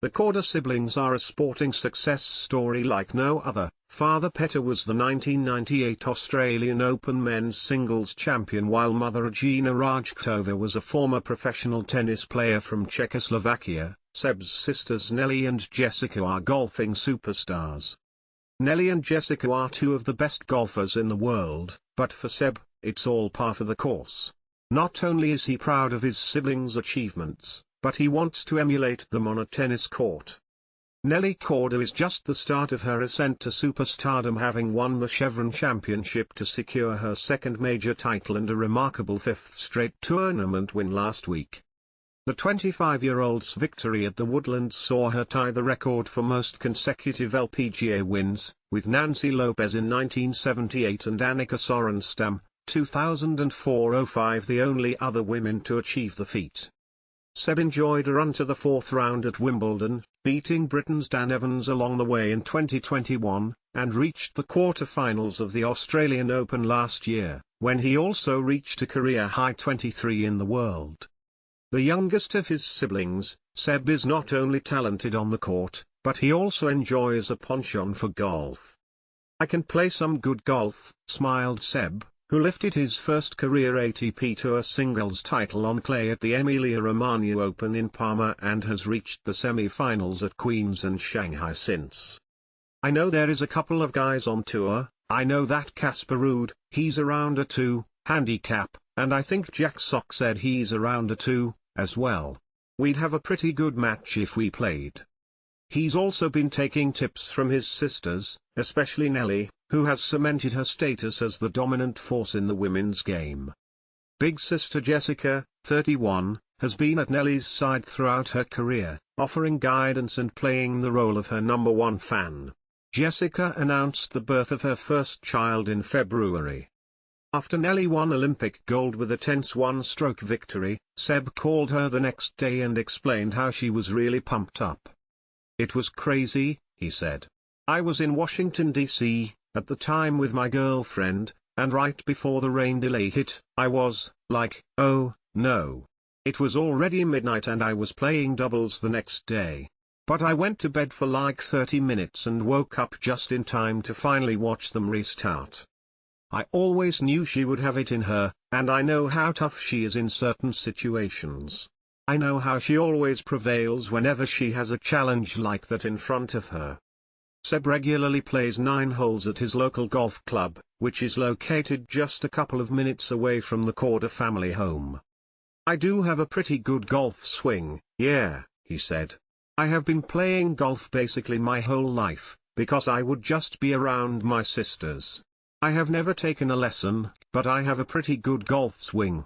The Korda siblings are a sporting success story like no other. Father Petr was the 1998 Australian Open men's singles champion, while mother Regina Rajkova was a former professional tennis player from Czechoslovakia. Seb's sisters Nelly and Jessica are golfing superstars. Nelly and Jessica are two of the best golfers in the world, but for Seb, it's all par for the course. Not only is he proud of his siblings' achievements, but he wants to emulate them on a tennis court. Nelly Korda is just the start of her ascent to superstardom, having won the Chevron Championship to secure her second major title and a remarkable fifth straight tournament win last week. The 25-year-old's victory at the Woodlands saw her tie the record for most consecutive LPGA wins, with Nancy Lopez in 1978 and Annika Sorenstam, 2004-05, the only other women to achieve the feat. Seb enjoyed a run to the fourth round at Wimbledon, beating Britain's Dan Evans along the way in 2021, and reached the quarter-finals of the Australian Open last year, when he also reached a career-high 23 in the world. The youngest of his siblings, Seb is not only talented on the court, but he also enjoys a penchant for golf. "I can play some good golf," smiled Seb, who lifted his first career ATP Tour singles title on clay at the Emilia-Romagna Open in Parma and has reached the semi-finals at Queens and Shanghai since. "I know there is a couple of guys on tour. I know that Casper Ruud, he's around a 2 handicap, and I think Jack Sock said he's around a 2, as well. We'd have a pretty good match if we played." He's also been taking tips from his sisters, especially Nelly, who has cemented her status as the dominant force in the women's game. Big sister Jessica, 31, has been at Nelly's side throughout her career, offering guidance and playing the role of her number one fan. Jessica announced the birth of her first child in February. After Nelly won Olympic gold with a tense one-stroke victory, Seb called her the next day and explained how she was really pumped up. "It was crazy," he said. "I was in Washington, D.C., at the time with my girlfriend, and right before the rain delay hit, I was, like, oh, no. It was already midnight and I was playing doubles the next day. But I went to bed for like 30 minutes and woke up just in time to finally watch them restart. I always knew she would have it in her, and I know how tough she is in certain situations. I know how she always prevails whenever she has a challenge like that in front of her." Seb regularly plays 9 holes at his local golf club, which is located just a couple of minutes away from the Korda family home. "I do have a pretty good golf swing, yeah," he said. "I have been playing golf basically my whole life, because I would just be around my sisters. I have never taken a lesson, but I have a pretty good golf swing."